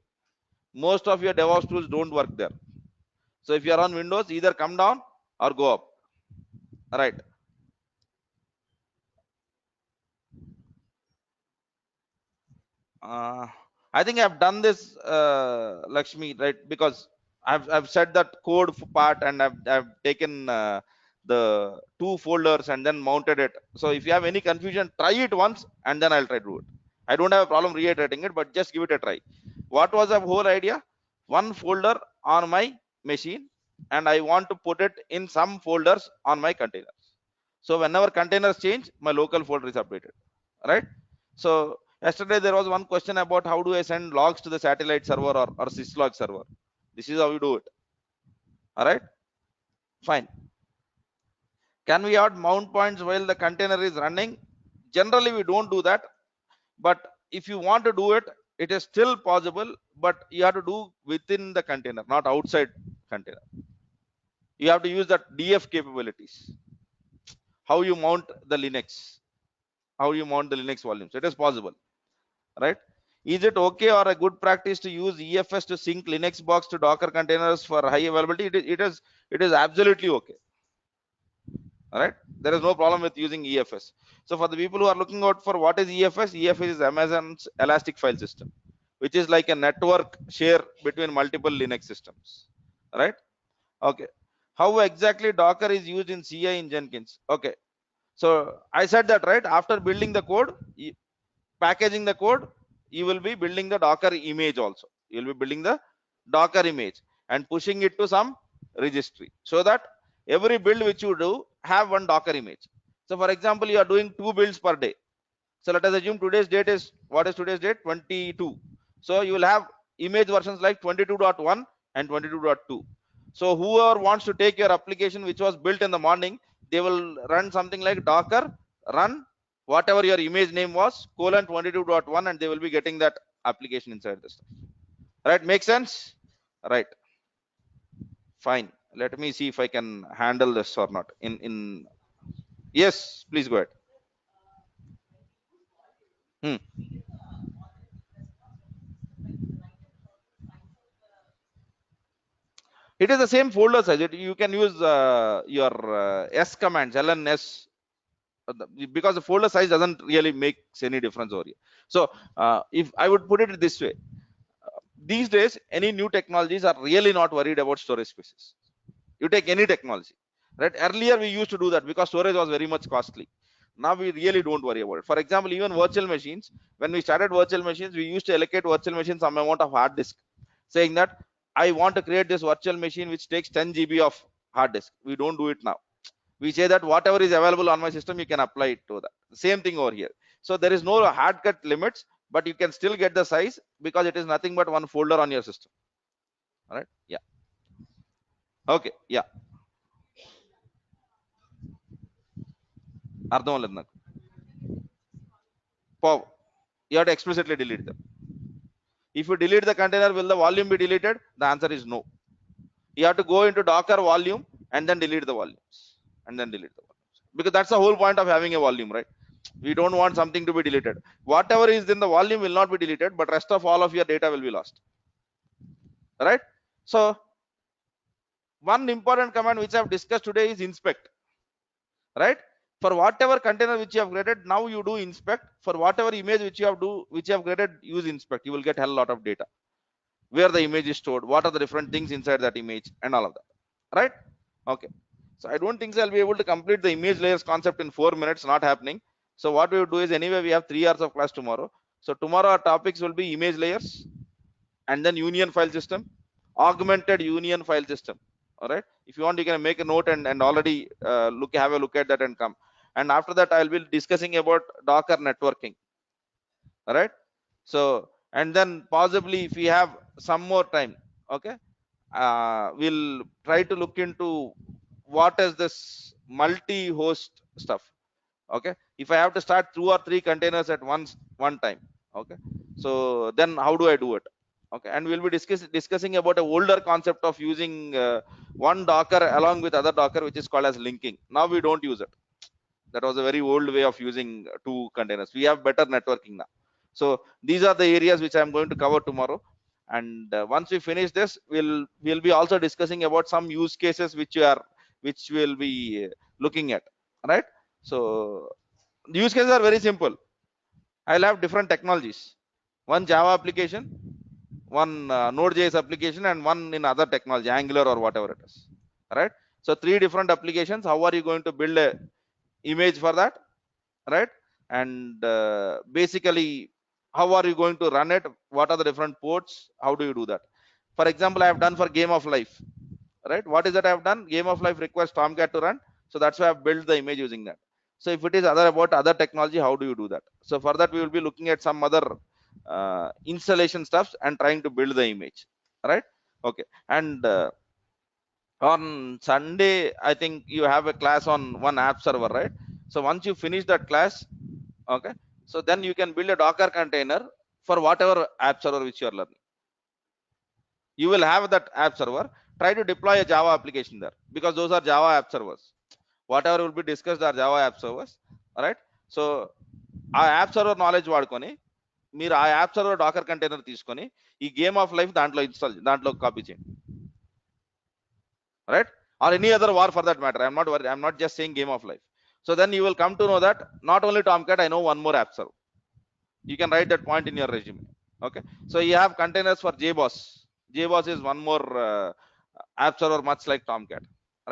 Most of your DevOps tools don't work there. So if you are on Windows, either come down or go up. All right. I think I've done this, Lakshmi, right? Because I've said that code part, and I've taken the two folders and then mounted it. So if you have any confusion, try it once and then I'll try to do it. I don't have a problem reiterating it, but just give it a try. What was the whole idea? One folder on my machine, and I want to put it in some folders on my containers. So whenever containers change, my local folder is updated. Right? So yesterday there was one question about how do I send logs to the satellite server or syslog server. This is how you do it. All right, fine. Can we add mount points while the container is running? Generally we don't do that, but if you want to do it, it is still possible, but you have to do within the container, not outside container. You have to use that DF capabilities. How you mount the Linux, how you mount the Linux volumes, it is possible, right? Is it okay or a good practice to use EFS to sync Linux box to Docker containers for high availability? It is absolutely okay. All right, there is no problem with using EFS. So for the people who are looking out for what is EFS, EFS is Amazon's Elastic File System, which is like a network share between multiple Linux systems, right? Okay, how exactly Docker is used in CI in Jenkins? Okay, so I said that, right? After building the code, packaging the code, you will be building the Docker image also. You will be building the Docker image and pushing it to some registry, so that every build which you do have one Docker image. So for example, you are doing 2 builds per day. So let us assume today's date is, what is today's date? 22. So you will have image versions like 22.1 and 22.2. So whoever wants to take your application which was built in the morning, they will run something like Docker run whatever your image name was colon 22.1, and they will be getting that application inside the stuff. Right? Make sense? Right. Fine. Let me see if I can handle this or not. In Yes, please go ahead. Hmm. It is the same folder size. You can use your S commands, LNS, because the folder size doesn't really make any difference over here. So if I would put it this way, these days any new technologies are really not worried about storage spaces. You take any technology, right? Earlier we used to do that because storage was very much costly. Now we really don't worry about it. For example, even virtual machines, when we started virtual machines, we used to allocate virtual machines some amount of hard disk, saying that I want to create this virtual machine which takes 10 GB of hard disk. We don't do it now. We say that whatever is available on my system, you can apply it to that. Same thing over here. So there is no hard cut limits, but you can still get the size because it is nothing but one folder on your system. All right. Yeah. Okay. Yeah. అర్థం అవ్వలేదు నాకు. You have to explicitly delete them. If you delete the container, will the volume be deleted? The answer is no. You have to go into Docker volume and then delete the volumes, because that's the whole point of having a volume, right? We don't want something to be deleted. Whatever is in the volume will not be deleted, but rest of all of your data will be lost, right? So one important command which I've discussed today is inspect, right? For whatever container which you have created, now you do inspect. For whatever image which you have created, use inspect. You will get a lot of data, where the image is stored, what are the different things inside that image, and all of that, right? Okay, so I don't think so I'll be able to complete the image layers concept in 4 minutes. Not happening. So what we will do is, anyway we have 3 hours of class tomorrow, so tomorrow our topics will be image layers, and then union file system, augmented union file system. All right, if you want, you can make a note and already have a look at that and come. And after that I'll be discussing about Docker networking. All right, so, and then possibly if we have some more time, okay, we'll try to look into what is this multi-host stuff. Okay, if I have to start 2 or 3 containers at one time, okay, so then how do I do it? Okay, and we'll be discussing about a older concept of using one Docker along with other Docker, which is called as linking. Now we don't use it. That was a very old way of using 2 containers. We have better networking now. So these are the areas which I'm going to cover tomorrow. And once we finish this, we'll be also discussing about some use cases which we'll be looking at, right? So the use cases are very simple. I'll have different technologies, one Java application, one Node.js application, and one in other technology, Angular or whatever it is, right? So 3 different applications. How are you going to build a image for that, right? And basically, how are you going to run it? What are the different ports? How do you do that? For example, I have done for Game of Life, right? What is that I have done? Game of Life requires Tomcat to run, so that's why I've built the image using that. So if it is about other technology, how do you do that? So for that, we will be looking at some other installation stuff and trying to build the image, right? Okay. And on Sunday, I think you have a class on one app server, right? So once you finish that class, okay, so then you can build a Docker container for whatever app server which you are learning. You will have that app server. Try to deploy a Java application there, because those are Java app servers. Whatever will be discussed are Java app servers. All right. So ఆ app server knowledge వాడుకొని మీరు ఆ app server Dakar container తీసుకొని ఈ game of life దాంట్లో copy చేయండి. Right? Or any other war for that matter. I'm not worried. I'm not just saying game of life. So then you will come to know that not only Tomcat, I know one more app server. You can write that point in your resume. Okay. So you have containers for JBoss. JBoss is one more app server, much like Tomcat.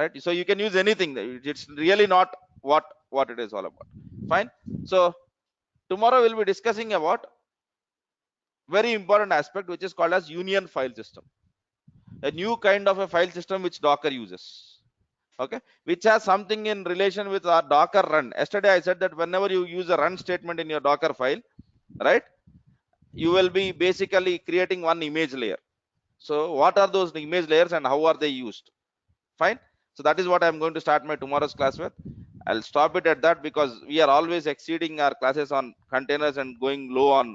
Right. So you can use anything. It's really not what it is all about. Fine. So tomorrow we'll be discussing about very important aspect, which is called as union file system, a new kind of a file system which Docker uses. Okay, which has something in relation with our Docker run. Yesterday I said that whenever you use a run statement in your Docker file, right, you will be basically creating one image layer. So what are those image layers and how are they used? Fine. So that is what I'm going to start my tomorrow's class with. I'll stop it at that, because we are always exceeding our classes on containers and going low on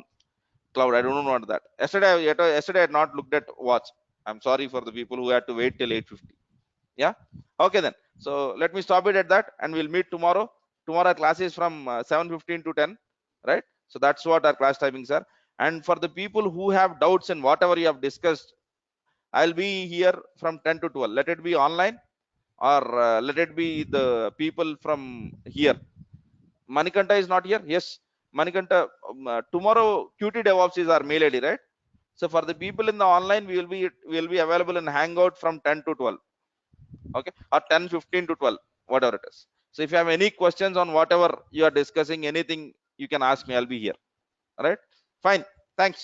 cloud. I don't want that. Yesterday I had not looked at watch. I'm sorry for the people who had to wait till 8:50. Yeah. Okay then. So let me stop it at that, and we'll meet tomorrow. Tomorrow class is from 7:15 to 10, right? So that's what our class timings are. And for the people who have doubts in whatever you have discussed, I'll be here from 10 to 12. Let it be online, or let it be the people from here. Manikanta is not here. Yes, Manikanta. Tomorrow Qt DevOps is our mail ID, right? So for the people in the online, we will be available in Hangout from 10 to 12. Okay, or 10:15 to 12, whatever it is. So if you have any questions on whatever you are discussing, anything, you can ask me. I'll be here. All right. Fine. Thanks.